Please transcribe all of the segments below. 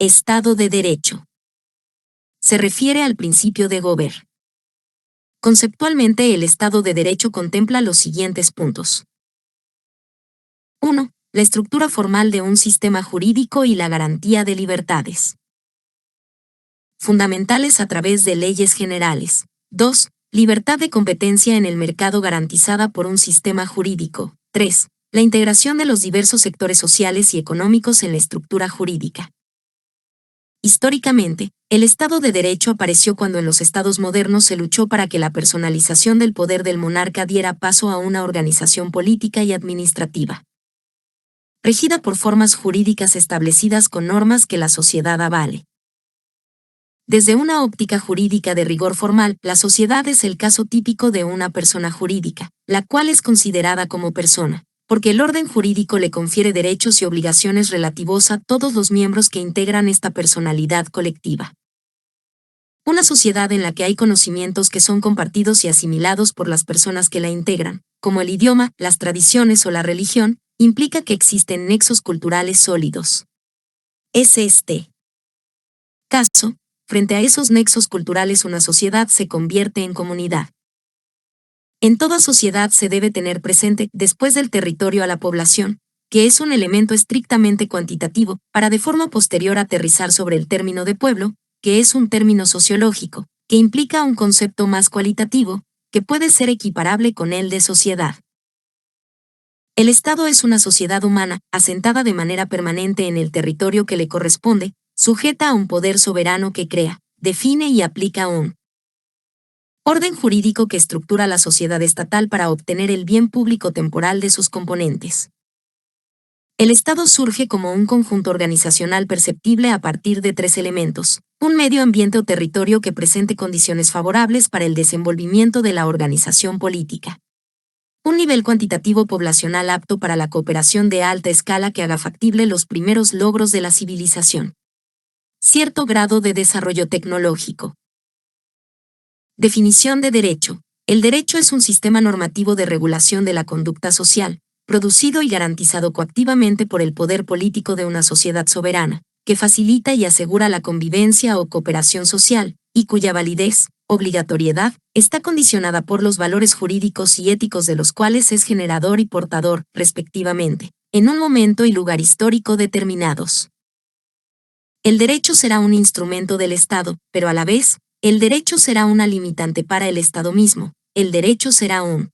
Estado de Derecho. Se refiere al principio de Gober. Conceptualmente, el Estado de Derecho contempla los siguientes puntos. 1. La estructura formal de un sistema jurídico y la garantía de libertades fundamentales a través de leyes generales. 2. Libertad de competencia en el mercado garantizada por un sistema jurídico. 3. La integración de los diversos sectores sociales y económicos en la estructura jurídica. Históricamente, el Estado de Derecho apareció cuando en los estados modernos se luchó para que la personalización del poder del monarca diera paso a una organización política y administrativa, regida por formas jurídicas establecidas con normas que la sociedad avale. Desde una óptica jurídica de rigor formal, la sociedad es el caso típico de una persona jurídica, la cual es considerada como persona, porque el orden jurídico le confiere derechos y obligaciones relativos a todos los miembros que integran esta personalidad colectiva. Una sociedad en la que hay conocimientos que son compartidos y asimilados por las personas que la integran, como el idioma, las tradiciones o la religión, implica que existen nexos culturales sólidos. Es este caso, frente a esos nexos culturales una sociedad se convierte en comunidad. En toda sociedad se debe tener presente, después del territorio a la población, que es un elemento estrictamente cuantitativo, para de forma posterior aterrizar sobre el término de pueblo, que es un término sociológico, que implica un concepto más cualitativo, que puede ser equiparable con el de sociedad. El Estado es una sociedad humana, asentada de manera permanente en el territorio que le corresponde, sujeta a un poder soberano que crea, define y aplica un orden jurídico que estructura la sociedad estatal para obtener el bien público temporal de sus componentes. El Estado surge como un conjunto organizacional perceptible a partir de tres elementos: un medio ambiente o territorio que presente condiciones favorables para el desenvolvimiento de la organización política; un nivel cuantitativo poblacional apto para la cooperación de alta escala que haga factible los primeros logros de la civilización; cierto grado de desarrollo tecnológico. Definición de derecho. El derecho es un sistema normativo de regulación de la conducta social, producido y garantizado coactivamente por el poder político de una sociedad soberana, que facilita y asegura la convivencia o cooperación social, y cuya validez, obligatoriedad, está condicionada por los valores jurídicos y éticos de los cuales es generador y portador, respectivamente, en un momento y lugar histórico determinados. El derecho será un instrumento del Estado, pero a la vez, el derecho será una limitante para el Estado mismo. El derecho será un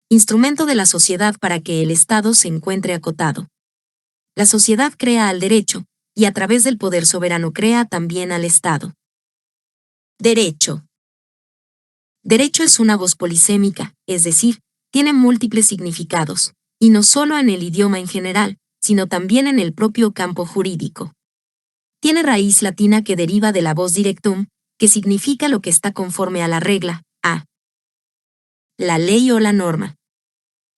instrumento de la sociedad para que el Estado se encuentre acotado. La sociedad crea al derecho, y a través del poder soberano crea también al Estado. Derecho. Derecho es una voz polisémica, es decir, tiene múltiples significados, y no solo en el idioma en general, sino también en el propio campo jurídico. Tiene raíz latina que deriva de la voz directum, que significa lo que está conforme a la regla, a la ley o la norma.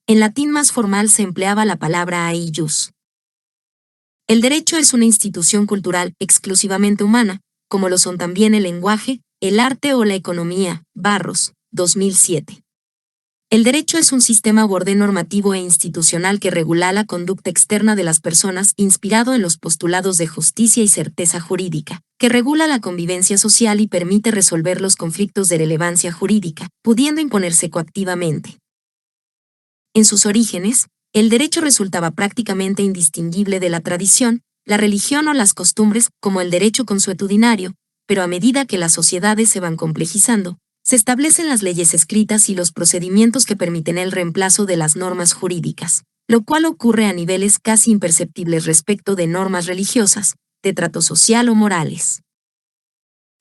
En latín más formal se empleaba la palabra aius. El derecho es una institución cultural exclusivamente humana, como lo son también el lenguaje, el arte o la economía. Barros, 2007. El derecho es un sistema o orden normativo e institucional que regula la conducta externa de las personas, inspirado en los postulados de justicia y certeza jurídica, que regula la convivencia social y permite resolver los conflictos de relevancia jurídica, pudiendo imponerse coactivamente. En sus orígenes, el derecho resultaba prácticamente indistinguible de la tradición, la religión o las costumbres, como el derecho consuetudinario, pero a medida que las sociedades se van complejizando, se establecen las leyes escritas y los procedimientos que permiten el reemplazo de las normas jurídicas, lo cual ocurre a niveles casi imperceptibles respecto de normas religiosas, de trato social o morales.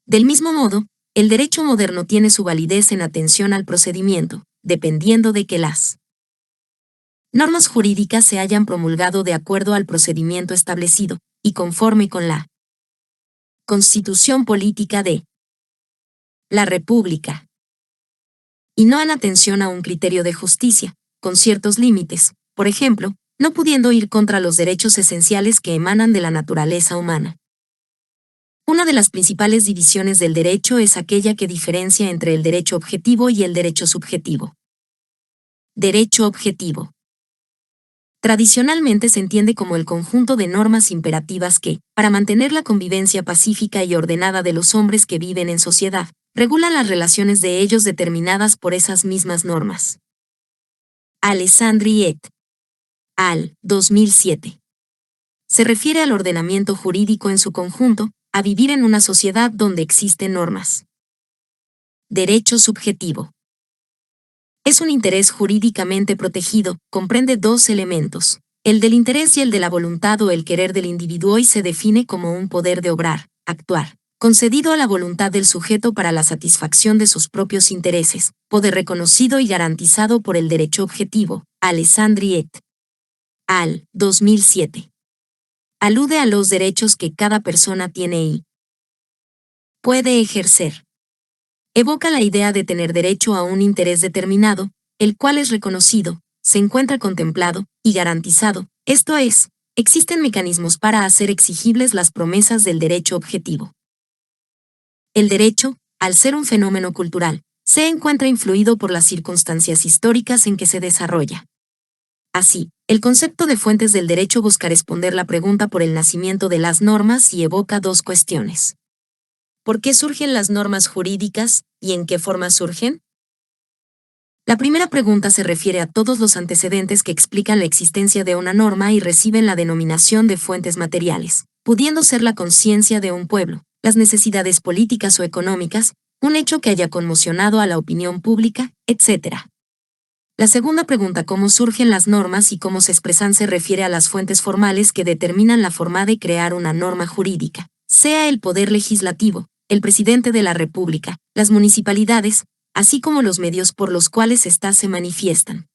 Del mismo modo, el derecho moderno tiene su validez en atención al procedimiento, dependiendo de que las normas jurídicas se hayan promulgado de acuerdo al procedimiento establecido, y conforme con la Constitución Política de la República, y no en atención a un criterio de justicia, con ciertos límites, por ejemplo, no pudiendo ir contra los derechos esenciales que emanan de la naturaleza humana. Una de las principales divisiones del derecho es aquella que diferencia entre el derecho objetivo y el derecho subjetivo. Derecho objetivo. Tradicionalmente se entiende como el conjunto de normas imperativas que, para mantener la convivencia pacífica y ordenada de los hombres que viven en sociedad, regulan las relaciones de ellos determinadas por esas mismas normas. Alessandri et al. 2007. Se refiere al ordenamiento jurídico en su conjunto, a vivir en una sociedad donde existen normas. Derecho subjetivo. Es un interés jurídicamente protegido, comprende dos elementos, el del interés y el de la voluntad o el querer del individuo, y se define como un poder de obrar, actuar, concedido a la voluntad del sujeto para la satisfacción de sus propios intereses, poder reconocido y garantizado por el derecho objetivo. Alessandri et al. 2007. Alude a los derechos que cada persona tiene y puede ejercer. Evoca la idea de tener derecho a un interés determinado, el cual es reconocido, se encuentra contemplado y garantizado, esto es, existen mecanismos para hacer exigibles las promesas del derecho objetivo. El derecho, al ser un fenómeno cultural, se encuentra influido por las circunstancias históricas en que se desarrolla. Así, el concepto de fuentes del derecho busca responder la pregunta por el nacimiento de las normas y evoca dos cuestiones. ¿Por qué surgen las normas jurídicas y en qué forma surgen? La primera pregunta se refiere a todos los antecedentes que explican la existencia de una norma y reciben la denominación de fuentes materiales, pudiendo ser la conciencia de un pueblo, las necesidades políticas o económicas, un hecho que haya conmocionado a la opinión pública, etc. La segunda pregunta, cómo surgen las normas y cómo se expresan, se refiere a las fuentes formales que determinan la forma de crear una norma jurídica, sea el poder legislativo, el presidente de la República, las municipalidades, así como los medios por los cuales éstas se manifiestan.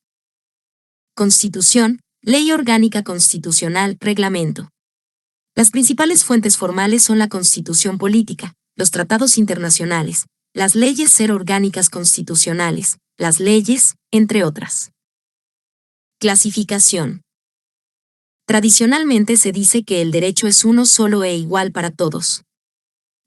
Constitución, Ley Orgánica Constitucional, Reglamento. Las principales fuentes formales son la Constitución política, los tratados internacionales, las leyes ser orgánicas constitucionales, las leyes, entre otras. Clasificación. Tradicionalmente se dice que el derecho es uno solo e igual para todos.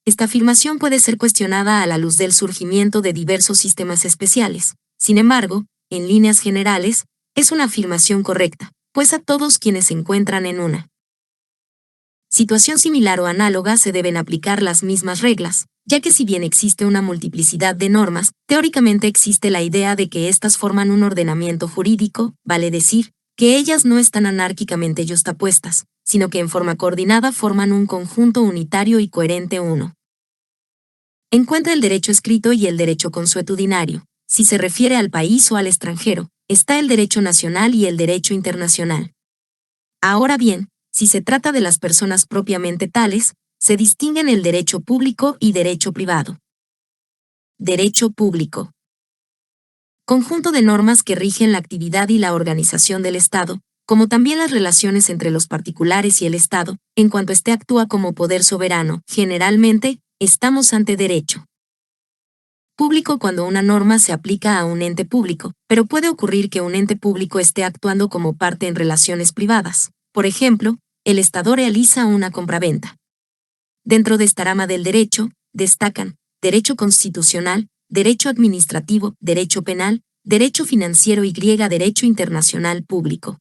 Esta afirmación puede ser cuestionada a la luz del surgimiento de diversos sistemas especiales. Sin embargo, en líneas generales, es una afirmación correcta, pues a todos quienes se encuentran en una situación similar o análoga se deben aplicar las mismas reglas, ya que si bien existe una multiplicidad de normas, teóricamente existe la idea de que éstas forman un ordenamiento jurídico, vale decir, que ellas no están anárquicamente yuxtapuestas, sino que en forma coordinada forman un conjunto unitario y coherente uno. Encuentra el derecho escrito y el derecho consuetudinario. Si se refiere al país o al extranjero, está el derecho nacional y el derecho internacional. Ahora bien, si se trata de las personas propiamente tales, se distinguen el derecho público y derecho privado. Derecho público. Conjunto de normas que rigen la actividad y la organización del Estado, como también las relaciones entre los particulares y el Estado, en cuanto éste actúa como poder soberano. Generalmente, estamos ante derecho público cuando una norma se aplica a un ente público, pero puede ocurrir que un ente público esté actuando como parte en relaciones privadas. Por ejemplo, el Estado realiza una compraventa. Dentro de esta rama del derecho, destacan derecho constitucional, derecho administrativo, derecho penal, derecho financiero y derecho internacional público.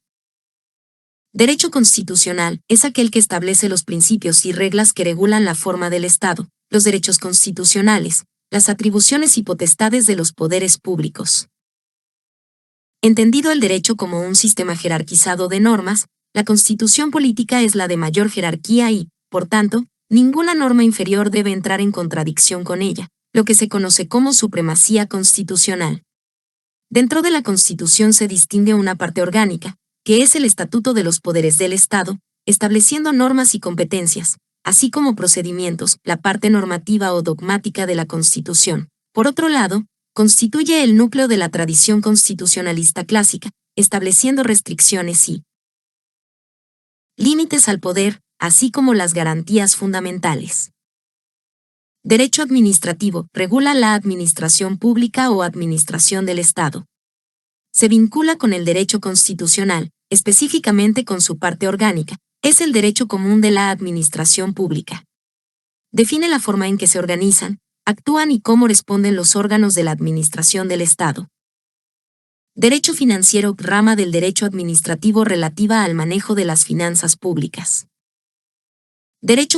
Derecho constitucional es aquel que establece los principios y reglas que regulan la forma del Estado, los derechos constitucionales, las atribuciones y potestades de los poderes públicos. Entendido el derecho como un sistema jerarquizado de normas, la Constitución política es la de mayor jerarquía y, por tanto, ninguna norma inferior debe entrar en contradicción con ella, lo que se conoce como supremacía constitucional. Dentro de la Constitución se distingue una parte orgánica, que es el Estatuto de los Poderes del Estado, estableciendo normas y competencias, así como procedimientos, la parte normativa o dogmática de la Constitución. Por otro lado, constituye el núcleo de la tradición constitucionalista clásica, estableciendo restricciones y límites al poder, así como las garantías fundamentales. Derecho administrativo regula la administración pública o administración del Estado. Se vincula con el derecho constitucional, específicamente con su parte orgánica, es el derecho común de la administración pública. Define la forma en que se organizan, actúan y cómo responden los órganos de la administración del Estado. Derecho financiero, rama del derecho administrativo relativa al manejo de las finanzas públicas. Derecho